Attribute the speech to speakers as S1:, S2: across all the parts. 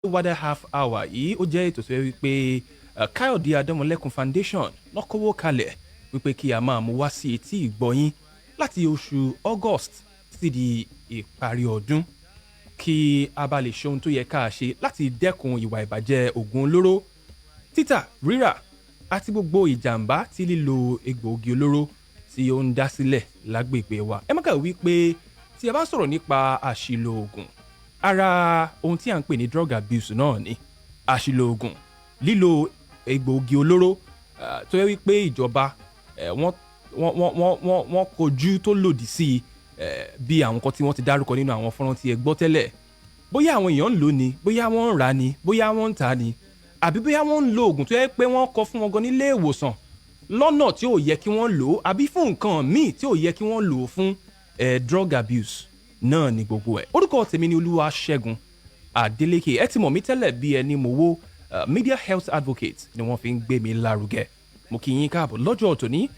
S1: wada half hour yìí ó jẹ́ ètò tó yẹ wípé Káyọ̀dé Adémọlẹ́kun Foundation lọ́kọ́wọ́ kalẹ̀ wípé kí a máa mú wá sí etí ìgbọ́yín láti oṣù August títí di ìparí ọdún kí a bá lè ṣe ohun tó yẹ ká ṣe láti dẹ́kun ìwà ìbàjẹ́ ògùn olóró títà rírà àti gbogbo ìjàmbá tí lílo egbòogi olóró tí ó ń dá sílẹ̀ lágbègbè wa. Ẹ má kà wípé tí a bá sọ̀rọ̀ nípa àṣìlò ògùn ara ohun tí à ń pè ní drug abuse náà ni àṣìlò ògùn lílo egbòogi olóró tó yẹ wípé ìjọba wọ́n kojú tó lòdì sí bí àwọn kan tí wọ́n ti dárúkọ nínú àwọn fọ́nrán tí ẹ gbọ́ tẹ́lẹ̀ bóyá àwọn èèyàn ń lò ní bóyá wọ́n ń rà ní bóyá wọ́n ń tà ní àbí bóyá wọ́n ń lo ògùn tó yẹ pé wọ́n kọ fún wọn gan nílé ìwòsàn lọ́nà tí ò yẹ kí wọ́n lò ó àbí fún nǹkan míì tí ò yẹ kí wọ́n lò ó fún drug abuse náà ni gbogbo ẹ̀. Orúkọ tèmi ni Olúwaṣẹ́gun Adélékè. Ẹ ti mọ̀ mí tẹ́lẹ̀ bí ẹni mowó media health advocate ni wọ́n fi ń gbé mi lárugẹ. Mo kí yín káàbọ̀ lọ́jọ́ tòní.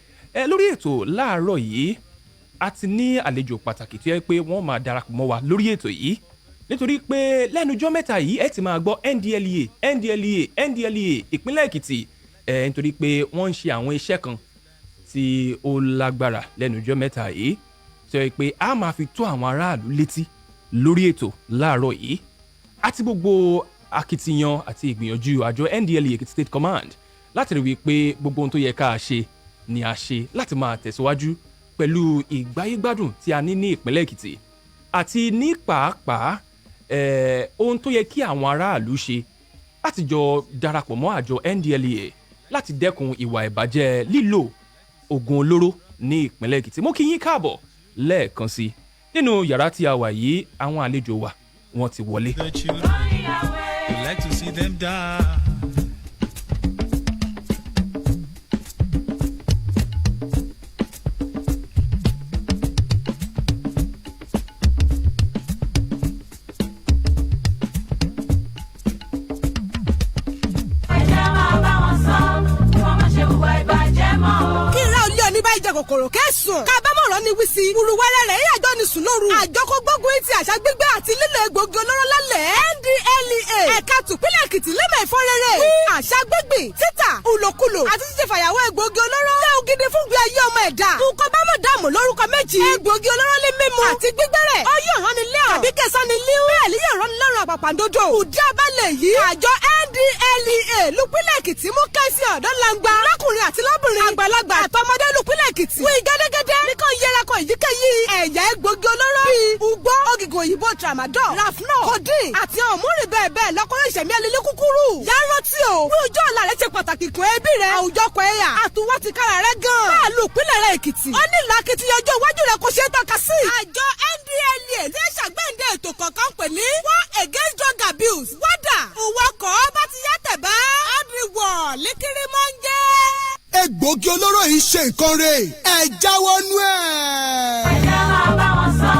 S1: Lórí ètò láàárọ̀ yìí a ti ní àlejò pàtàkì tí ó yẹ pé wọ́n máa darapọ̀ mọ́ wa lórí ètò yìí nítorí pé lẹ́nujọ́ mẹ́ta yìí ẹ ti máa gbọ́ NDLEA ìpínlẹ̀ Èkìtì nítorí pé wọ́n ń ṣe àwọn iṣẹ́ kan tí ó lágbára lẹ́nujọ́ mẹ́ta yìí tí ó yẹ pé a máa fi tó àwọn aráàlú létí lórí ètò láàárọ̀ yìí àti gbogbo akitiyan àti ìgbìyànjú àjọ NDLEA Èkìtì State Command láti rí wípé gbogbo ohun tó yẹ ká ṣe ni a ṣe láti máa tẹ̀síwájú pẹ̀lú ìgbáyégbádùn tí a ní ní ìpínlẹ̀ Èkìtì àti ní pàápàá ohun tó yẹ kí àwọn aráàlú ṣe láti jọ darapọ̀ mọ́ àjọ NDLEA láti dẹ́kun ìwà ìbàjẹ́ lílo ògùn olóró ní ìpínlẹ̀ Èkìtì. Mo kí yín káàbọ̀ lẹ́ẹ̀kan sí nínú yàrá tí a wà yìí àwọn àlejò wa wọ́n ti wọlé.
S2: kòkòrò kẹsùn. kábàámọ̀ràn ni wísí. wùrùwẹ́rẹ́ rẹ̀ yíyàjọ́ ni sùn lóru. àjọ kó gbógun ti àṣà gbígbé àti lílo egbògi olóró lálẹ́. NDLEA ẹ̀ka tùpínlẹ̀ Èkìtì lẹ́mọ̀ ẹ̀fọ́ rere. àṣà gbígbìn títà ìlòkulò àti títí fàyàwọ́ egbògi olóró. lé ògidì fún gbé ayé ọmọ ẹ̀dá. nǹkan bá mọ̀ dààmú lórúkọ méjì. egbògi olóró ní mímu àti gbígbẹ́rẹ̀. ọyọ́ ìrànilẹ́ ọ̀ tàbí kẹsàn ni líú. bẹ́ẹ̀ ni yóò ránilẹ́rùn àpàpàǹdodo. ìdí abalẹ̀ yìí. àjọ NDLEA lùpínlẹ̀ Èkìtì mú kẹ́sì ọ̀dọ́ langba. lọ́kùnrin àti lọ́bìnrin. àgbàlagbà àtọmọdé lùpínlẹ̀ Èkìtì. wí gẹ́dẹ́gẹ́dẹ́. nìkan yẹra kan èyíkéyìí ẹ̀yà egbògi olóró. bíi ugbó ògìgò òyìnbó tramadol rafnol codeine àti òmùrì bẹ́ẹ̀ bẹ́ẹ̀ lọ́kùnrin ìṣẹ̀mí ẹlẹ́lẹ́ kúkúrú. yàrá tí o. ní ọjọ́ ọ̀la rẹ ṣe pàtàkì kún ẹbí rẹ. àwùjọ kọ ẹ̀yà. àtúwọ́ ti kára rẹ gan. báà lù pínlẹ̀ rẹ Èkìtì. ó ní làkìtì ọjọ́ iwájú rẹ kò ṣe é tọ́ka sí. àjọ NDLEA ní ṣàgbéǹde ètò kọ̀ọ̀kan pè ní war against drug abuse wádà. òwòkọ̀ bá ti yá tẹ̀ bá. adriwọ̀ lékiri máa ń jẹ́.
S3: egbògi olóró yìí ṣe nǹkan rẹ̀ ẹ jáwọ́ nú ẹ̀.
S4: ẹ̀jẹ̀ máa bá wọn sọ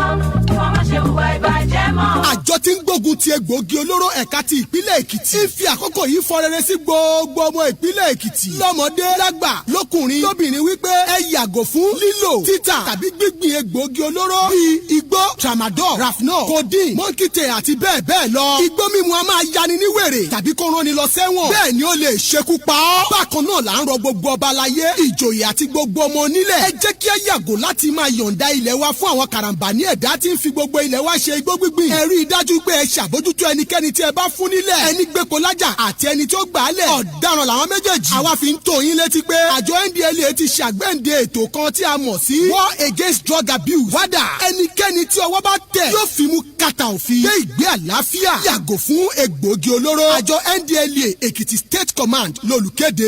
S4: kí wọ́n má ṣe hùwà ìbàjẹ́ mọ́.
S3: àjọ tí ń gbógun ti egbògi olóró ẹ̀ka ti ìpínlẹ̀ Èkìtì ń fi àkókò yìí fọ rere sí gbogbo ọmọ ìpínlẹ̀ Èkìtì lọ́mọdé lágbà lọ́kùnrin lóbìnrin wípé ẹ yàgò fún lílò títà tàbí gbígbìn egbògi olóró bíi igbó tramadol rafnol codeine mọ́kìtè àti bẹ́ẹ̀ bẹ́ẹ̀ lọ. igbó mímu a máa yani ní wèrè tàbí kó rán ni lọ sẹ́wọ̀n bẹ́ẹ̀ ni ó lè ṣekú pa ọ́. bákan náà là ń rọ gbogbo ọba láyé ìjòyè àti gbogbo ọmọ onílẹ̀ ẹ jẹ́ kí ẹ yàgò láti máa yọ̀ǹda ilẹ̀ wa fún àwọn karambání ẹ̀dá tí ń fi gbogbo ilẹ̀ wa ṣe igbó gbígbìn. ẹ rí i dájú pé ẹ ṣàbójútó ẹnikẹ́ni tí ẹ bá fún nílẹ̀ ẹni gbépo lájà àti ẹni tó gbà á lẹ̀ ọ̀daràn làwọn méjèèjì. àwa fi ń tó yín létí pé àjọ NDLEA ti ṣàgbéǹde ètò kan tí a mọ̀ sí war against drug abuse wádà. ẹnikẹ́ni tí ọwọ́ bá tẹ̀ yóò fi mú kàtà òfin gbé ìgbé àlàáfíà yàgò fún egbògi olóró. àjọ NDLEA Èkìtì State Command lolùkéde.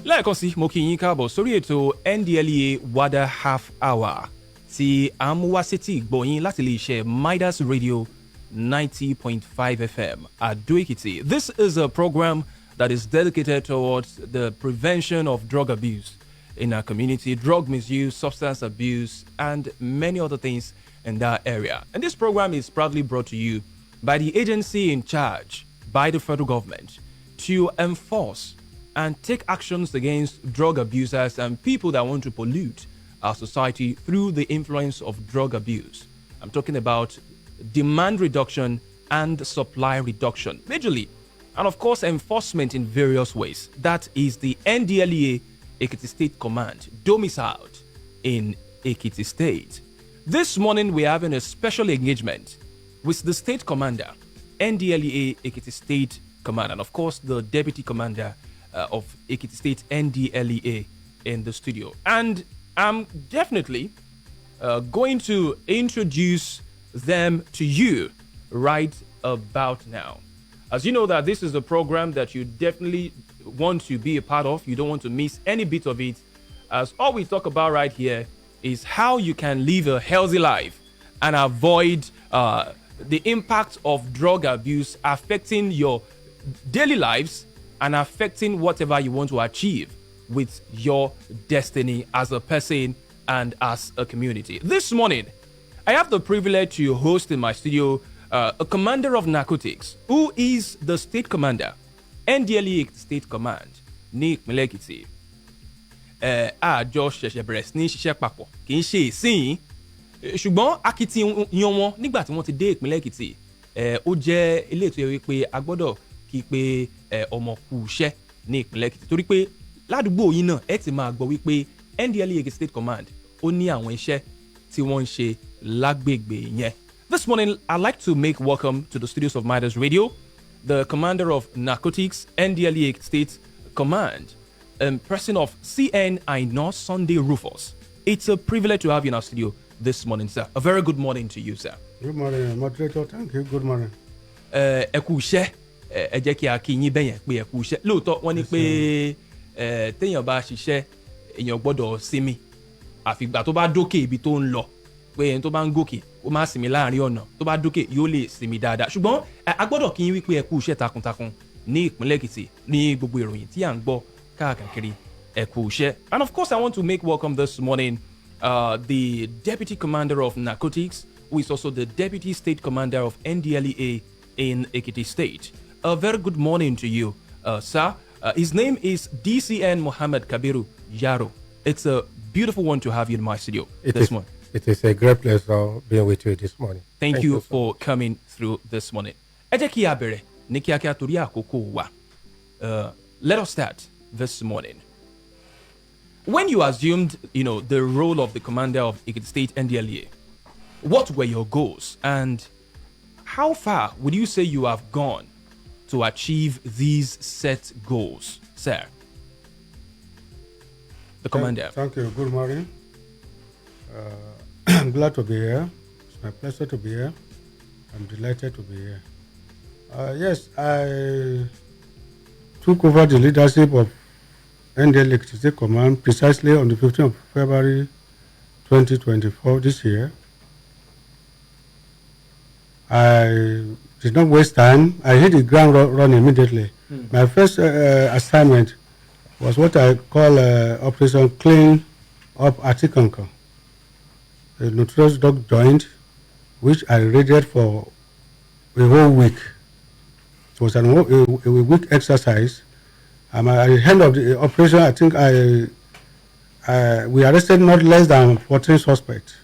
S1: lẹ́ẹ̀kan sí mo kí yín káàbọ̀ sórí ètò NDLEA wada half hour tí a mú wá sétí ìgbọ́ yín láti lè ṣe Midas Radio 90.5 FM at Duikiti. This is a program that is dedicated towards the prevention of drug abuse in our community, drug misuse, substance abuse, and many other things in that area. And this program is proudly brought to you by the agency in charge by the federal government to enforce and take actions against drug abusers and people that want to pollute our society through the influence of drug abuse. I'm talking about demand reduction and supply reduction, majorly, and of course enforcement in various ways. That is the NDLEA Ekiti State Command, domiciled in Ekiti State. This morning we're having a special engagement with the State Commander, NDLEA Ekiti State Command, and of course the Deputy Commander of Ekiti State NDLEA in the studio. And I'm definitely going to introduce them to you right about now. As you know that this is a program that you definitely want to be a part of. You don't want to miss any bit of it, as all we talk about right here is how you can live a healthy life and avoid the impact of drug abuse affecting your daily lives and affecting whatever you want to achieve with your destiny as a person and as a community. This morning, I have the privilege to host in my studio a commander of narcotics who is the state commander, NDLEA State Command, ní ìpínlẹ̀ Èkìtì. Àjọ ṣẹ̀ṣẹ̀ bẹ̀rẹ̀ sí ní ṣiṣẹ́ papọ̀ kì í ṣe ìsìn, ṣùgbọ́n akitiyan wọn nígbà tí wọ́n ti dé ìpínlẹ̀ Èkìtì ó jẹ́ ilé ètò yẹ wípé a gbọ́dọ̀ kí pé ọmọ kú iṣẹ́ ní ìpínlẹ̀ Èkìtì, torí pé ládùúgbò yín náà ẹ ti máa gbọ́ wípé NDLEA State Command ó ní àwọn iṣẹ́ tí wọ́n ń ṣe lágbègbè yẹn. This morning, I'd like to make welcome to the studios of Midas Radio, the commander of narcotics, NDLEA State Command, person of CN Aina Sunday Rufus. It's a privilege to have you in our studio this morning, sir. A very good morning to you, sir.
S5: Good morning, moderator. Thank you. Good morning.
S1: Ẹ kú iṣẹ́, ẹ jẹ́ kí a kí yín bẹ́yẹn pé ẹ kú iṣẹ́. Lóòótọ́ wọ́n ní pé téèyàn bá ṣiṣẹ́ èèyàn gbọ́dọ̀ sinmi àfìgbà tó bá dókè ibi tó ń lọ, pé ẹni tó bá ń gòkè ó máa sinmi láàrin ọ̀nà, tó bá dókè yóò lè sinmi dáadáa. Ṣùgbọ́n a gbọ́dọ̀ kí yín wípé ẹ kú iṣẹ́ takuntakun ní ìpínlẹ̀ Èkìtì ní gbogbo ìròyìn tí à ń gbọ́ káàkiri, ẹ kú iṣẹ́. And of course, I want to make welcome this morning the Deputy Commander of Narcotics, who is also the Deputy State Commander of NDLEA in Ekiti State. A very good morning to you, sir. His name is DCN Muhammed Kabiru Yaro. It's a beautiful one to have you in my studio this morning.
S5: It is a great pleasure being with you this morning.
S1: Thank you for coming through this morning. Ẹ jẹ́ kí a bẹ̀rẹ̀ ní kíákíá torí àkókò wa. Let us start this morning. When you assumed, the role of the commander of Ekiti State NDLEA, what were your goals and how far would you say you have gone to achieve these set goals, sir? The commander.
S5: Thank you. Good morning. I'm glad to be here. It's my pleasure to be here. I'm delighted to be here. Yes, I took over the leadership of NDLEA State Command precisely on the 15th of February 2024 this year. I did not waste time. I hit the ground run immediately. My first assignment was what I call Operation Clean Up Atikanka, a notorious drug joint, which I raided for a whole week. It was a week exercise. At the end of the operation, I think we arrested not less than 14 suspects.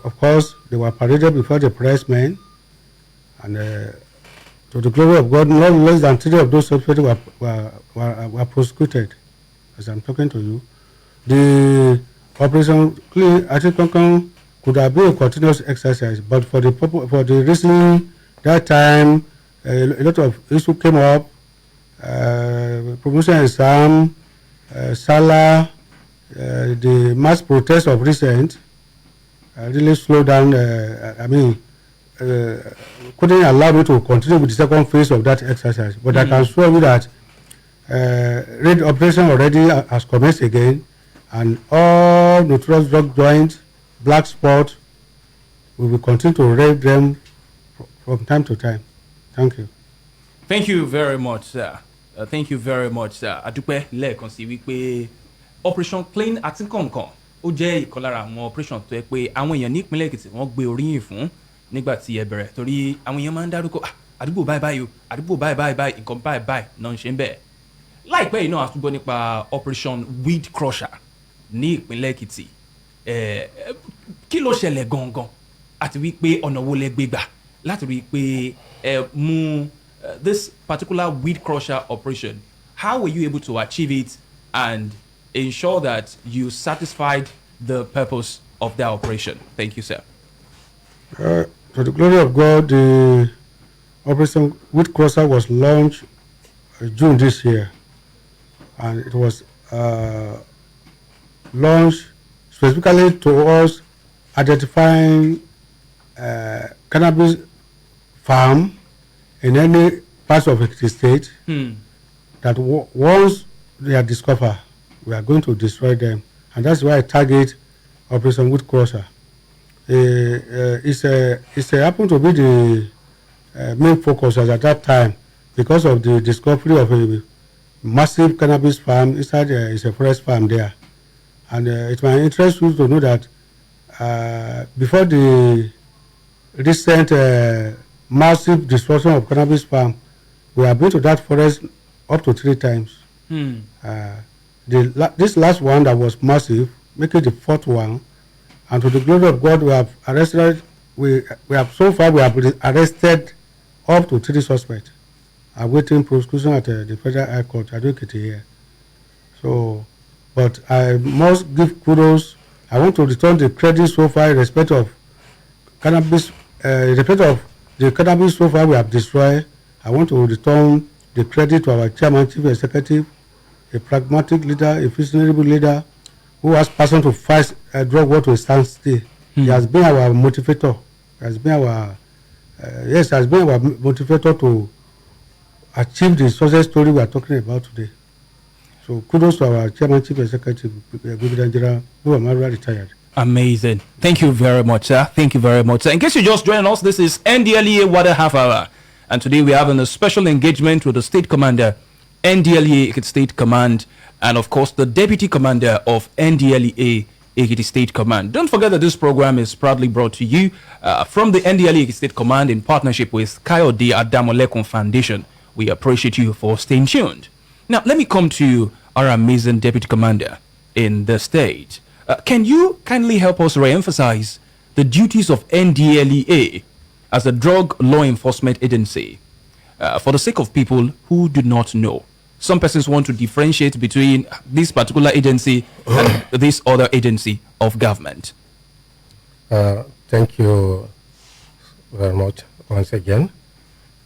S5: Of course, they were paraded before the press men, and to the glory of God, not less than 3 of those suspects were prosecuted. As I'm talking to you, the Operation Clean Atikankan could have been a continuous exercise, but for the reason that time a lot of issues came up. Promotion exam, Salah, the mass protest of recent really slowed down. Couldn't allow me to continue with the second phase of that exercise. But I can assure you that raid operation already has commenced again, and all notorious drug joints, black spot, we will continue to raid them from time to time. Thank you.
S1: Thank you very much, sir. Thank you very much, sir. Adúpẹ́ lẹ́ẹ̀kan sí wípé Operation Clean àti nǹkan ó jẹ́ ìkan lára àwọn operation tó yẹ pé àwọn èèyàn ní ìpínlẹ̀ Èkìtì wọ́n gbé oríyìn fún nígbà tí ẹ bẹ̀rẹ̀ torí àwọn èèyàn máa ń dárúkọ àdúgbò báyìí báyìí o àdúgbò báyìí báyìí nǹkan báyìí báyìí náà ń ṣe ń bẹ̀. Láìpẹ́ yìí náà a tún gbọ́ nípa Operation Weed Crusher ní ìpínlẹ̀ Èkìtì. Kí ló ṣẹlẹ̀ gangan àti wípé ọ̀nà wo lẹ gbé gbà láti rí i pé ẹ mú this particular weed crusher operation, how were you able to achieve it and ensure that you satisfied the purpose of that operation? Thank you, sir.
S5: To the glory of God, the Operation Weed Crusher was launched June this year, and it was launched specifically towards identifying cannabis farm in any parts of the state that once they are discovered, we are going to destroy them. And that's why I target Operation Weed Crusher. It's happened to be the main focus at that time because of the discovery of a massive cannabis farm inside it's a forest farm there. And it's my interest to know that before the recent massive destruction of cannabis farm, we have been to that forest up to 3 times. This last one that was massive, making the 4th one, and to the glory of God, we have arrested. We have so far we have arrested up to 3 suspects, awaiting prosecution at the Federal High Court. I don't get it here. So, but I must give kudos. I want to return the credit so far in respect of cannabis, in respect of the cannabis so far we have destroyed. I want to return the credit to our chairman, chief executive, a pragmatic leader, a visionary leader who has passion to fight drug war to a standstill. He has been our motivator. He has been our motivator to achieve the success story we are talking about today. So kudos to our chairman, chief executive, Brigadier General, who are retired.
S1: Amazing. Thank you very much, sir. Thank you very much, sir. In case you just joined us, this is NDLEA Water Half Hour. And today we are having a special engagement with the State Commander, NDLEA Ekiti State Command, and of course the Deputy Commander of NDLEA Ekiti State Command. Don't forget that this program is proudly brought to you from the NDLEA Ekiti State Command in partnership with Kayode Adamolekun Foundation. We appreciate you for staying tuned. Now, let me come to our amazing Deputy Commander in the state. Can you kindly help us re-emphasize the duties of NDLEA as a drug law enforcement agency for the sake of people who do not know? Some persons want to differentiate between this particular agency and this other agency of government.
S6: Thank you very much once again.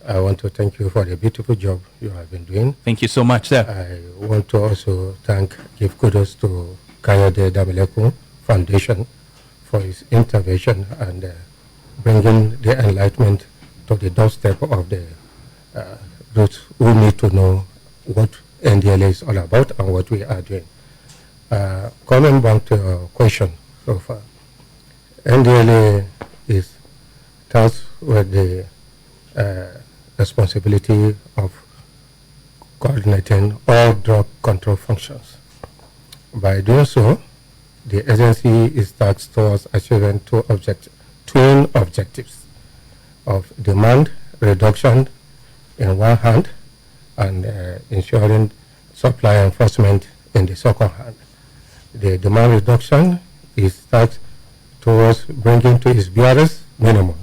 S6: I want to thank you for the beautiful job you have been doing.
S1: Thank you so much, sir.
S6: I want to also give kudos to Kayode Adamolekun Foundation for his intervention and bringing the enlightenment to the doorstep of the those who need to know what NDLA is all about and what we are doing. Coming back to your question so far, NDLA is tasked with the responsibility of coordinating all drug control functions. By doing so, the agency is tasked towards achieving twin objectives of demand reduction in one hand and ensuring supply enforcement in the second hand. The demand reduction is tasked towards bringing to its barest minimum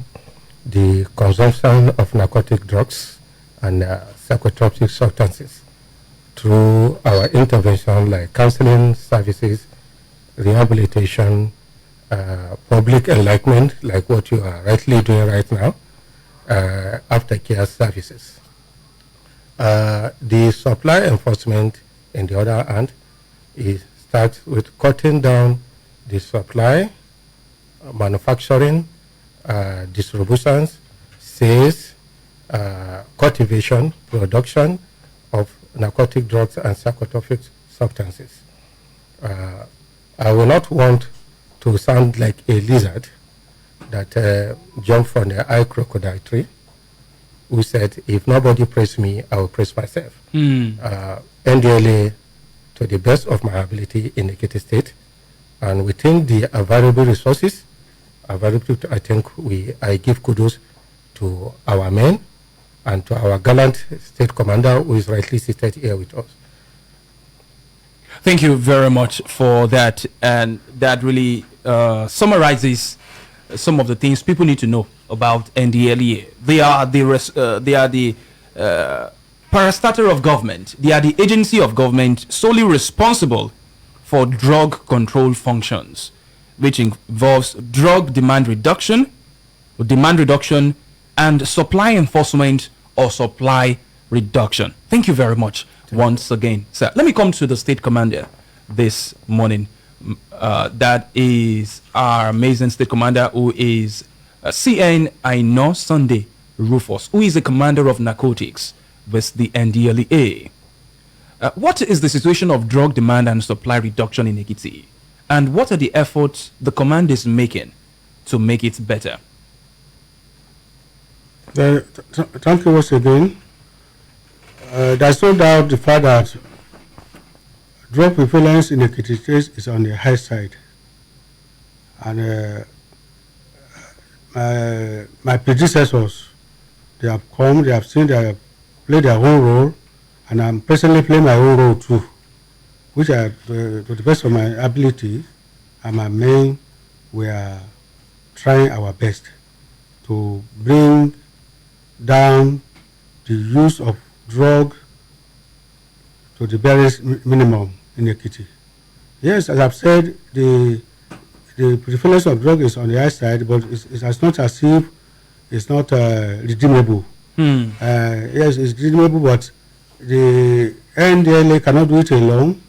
S6: the consumption of narcotic drugs and psychotropic substances through our intervention like counseling services, rehabilitation, public enlightenment like what you are rightly doing right now, aftercare services. The supply enforcement, in the other hand, starts with cutting down the supply, manufacturing, distributions, sales, cultivation, production of narcotic drugs and psychotropic substances. I will not want to sound like a lizard, that jumped from the high crocodile tree, who said, if nobody praise me, I will praise myself. NDLA, to the best of my ability in Ekiti State, and within the available resources, I think I give kudos to our men and to our gallant state commander who is rightly seated here with us.
S1: Thank you very much for that, and that really summarizes some of the things people need to know about NDLEA. They are the parastatal of government. They are the agency of government solely responsible for drug control functions, which involves drug demand reduction, and supply enforcement or supply reduction. Thank you very much once again, sir. Let me come to the state commander this morning. That is our amazing state commander, who is CN Aina Sunday Rufus, who is the commander of narcotics with the NDLEA. What is the situation of drug demand and supply reduction in Ekiti? And what are the efforts the command is making to make it better?
S5: Thank you once again. There's no doubt the fact that drug prevalence in Ekiti State is on the high side. And my predecessors, they have come, they have seen, they have played their own role, and I'm personally playing my own role too, which to the best of my ability and my men, we are trying our best to bring down the use of drug to the barest minimum in Ekiti. Yes, as I've said, the prevalence of drug is on the high side, but it's not as if it's not redeemable. Yes, it's redeemable, but the NDLA cannot do it alone.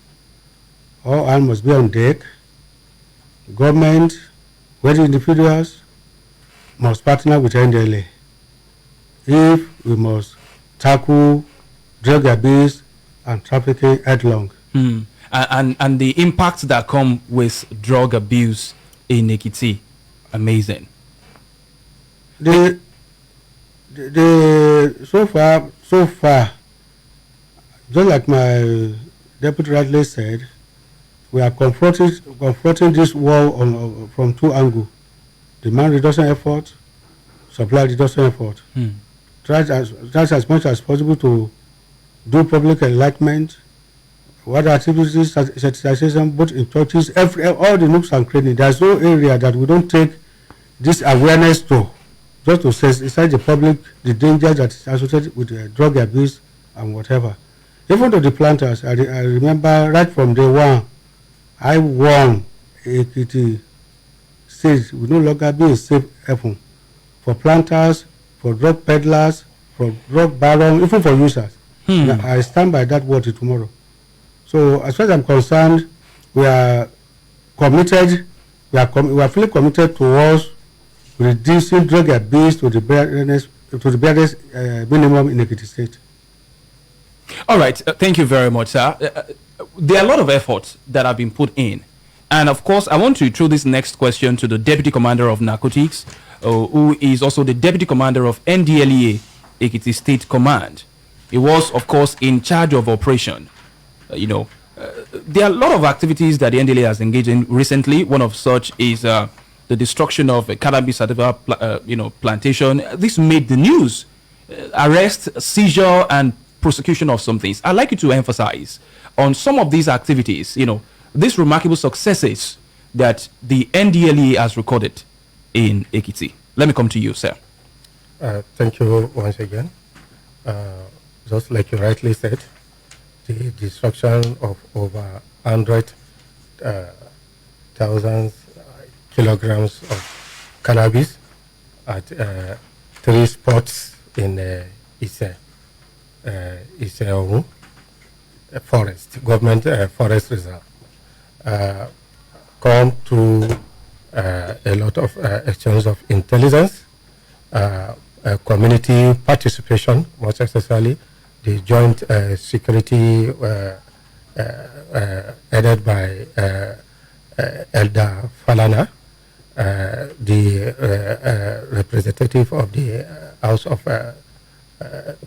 S5: All hands must be on deck. Government, wealthy individuals must partner with NDLA if we must tackle drug abuse and trafficking headlong.
S1: And the impacts that come with drug abuse in Ekiti, amazing.
S5: The so far, just like my deputy rightly said, we are confronting this war from two angles: demand reduction effort, supply reduction effort. Try as much as possible to do public enlightenment, what activities, sensitization, both in churches, all the nooks and crannies. There's no area that we don't take this awareness to, just to sensitize the public the danger that is associated with drug abuse and whatever. Even to the planters, I remember right from day one, I warned Ekiti State will no longer be a safe haven for planters, for drug peddlers, for drug barons, even for users. I stand by that word till tomorrow. So as far as I'm concerned, we are committed. We are fully committed towards reducing drug abuse to the barest minimum in Ekiti State.
S1: All right, thank you very much, sir. There are a lot of efforts that have been put in. And of course, I want to throw this next question to the Deputy Commander of Narcotics, who is also the Deputy Commander of NDLEA, Ekiti State Command. He was, of course, in charge of operation. There are a lot of activities that the NDLEA has engaged in recently. One of such is the destruction of a cannabis sativa plantation. This made the news. Arrest, seizure, and prosecution of some things. I'd like you to emphasize on some of these activities, these remarkable successes that the NDLEA has recorded in Ekiti. Let me come to you, sir.
S6: Thank you once again. Just like you rightly said, the destruction of over 100,000 kilograms of cannabis at 3 spots in Iseowu forest, government forest reserve, come through a lot of exchange of intelligence, community participation, most especially the joint security headed by Elder Falana, the representative of the House of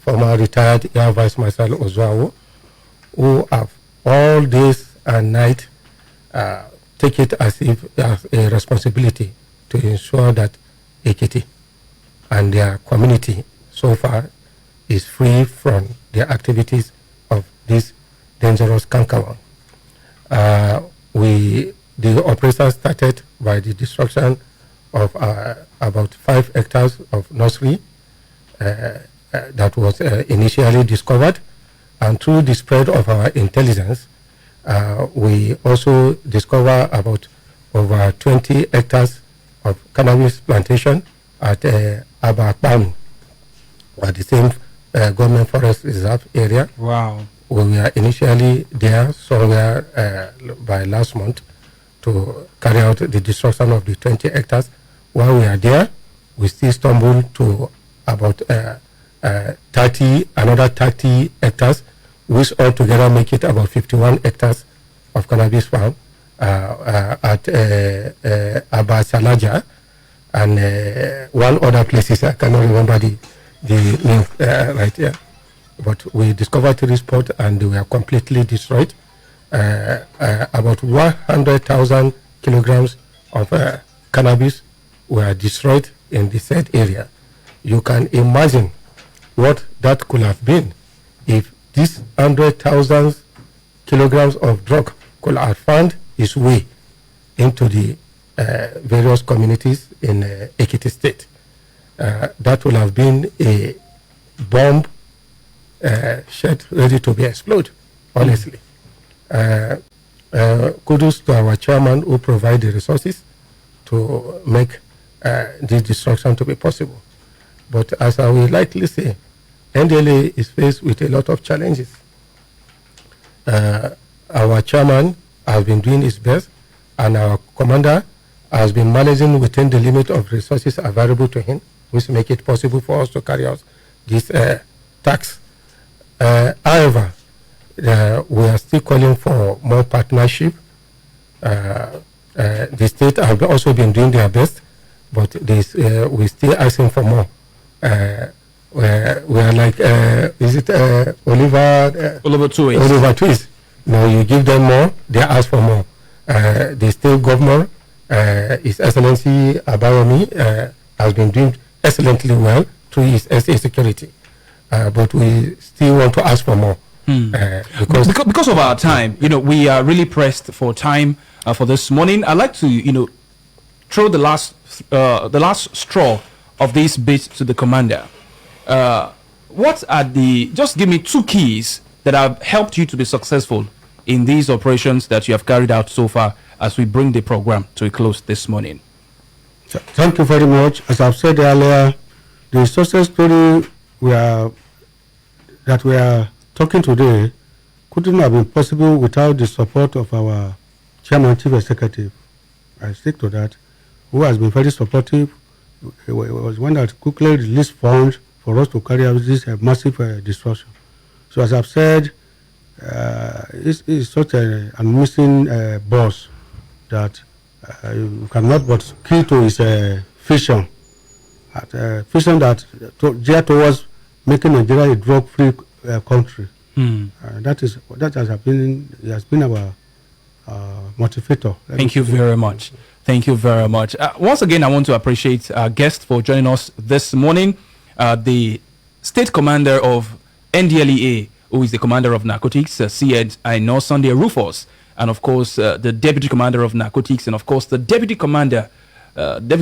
S6: former retired Air Vice Marshal Ozuawo, who have all days and night take it as a responsibility to ensure that Ekiti and their community so far is free from the activities of this dangerous cankerworm. The operation started by the destruction of about 5 hectares of nursery that was initially discovered, and through the spread of our intelligence, we also discover about over 20 hectares of cannabis plantation at Abakbam, at the same government forest reserve area.
S1: Wow.
S6: We were initially there somewhere by last month to carry out the destruction of the 20 hectares. While we are there, we still stumble to about another 30 hectares, which altogether make it about 51 hectares of cannabis farm at Abasalaja and one other places. I cannot remember the name right here. But we discovered the spot and they were completely destroyed. About 100,000 kilograms of cannabis were destroyed in the said area. You can imagine what that could have been if this 100,000 kilograms of drug could have found its way into the various communities in Ekiti State. That would have been a bomb shed ready to be exploded, honestly. Kudos to our chairman who provide the resources to make this destruction to be possible. But as I will likely say, NDLA is faced with a lot of challenges. Our chairman has been doing his best, and our commander has been managing within the limit of resources available to him, which make it possible for us to carry out this task. However, we are still calling for more partnership. The state have also been doing their best, but we still asking for more. We are like, is it Oliver Twist? Oliver Twist. No, you give them more, they ask for more. The state governor, His Excellency Abayomi, has been doing excellently well through his SA security. But we still want to ask for more.
S1: Because of our time, we are really pressed for time for this morning. I'd like to, throw the last straw of this bit to the commander. Just give me 2 keys that have helped you to be successful in these operations that you have carried out so far as we bring the program to a close this morning.
S5: Thank you very much. As I've said earlier, the success story that we are talking today couldn't have been possible without the support of our chairman, chief executive. I stick to that, who has been very supportive. He was one that quickly released funds for us to carry out this massive destruction. So as I've said, it's such an amazing boss that you cannot but key to his vision. Vision that geared towards making Nigeria a drug-free country. That has been our motivator.
S1: Thank you very much. Thank you very much. Once again, I want to appreciate our guest for joining us this morning, the State Commander of NDLEA, who is the Commander of Narcotics, CN Aina Sunday Rufus, and of course the Deputy Commander of Narcotics, and of course the Deputy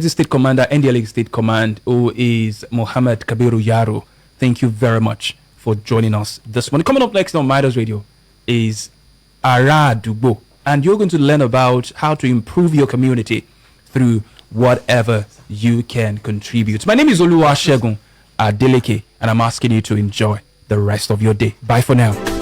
S1: State Commander, NDLEA State Command, who is Muhammed Kabiru Yaro. Thank you very much for joining us this morning. Coming up next on Midas Radio is Ara Dugbo, and you're going to learn about how to improve your community through whatever you can contribute. My name is Oluwasegun Adeleke, and I'm asking you to enjoy the rest of your day. Bye for now.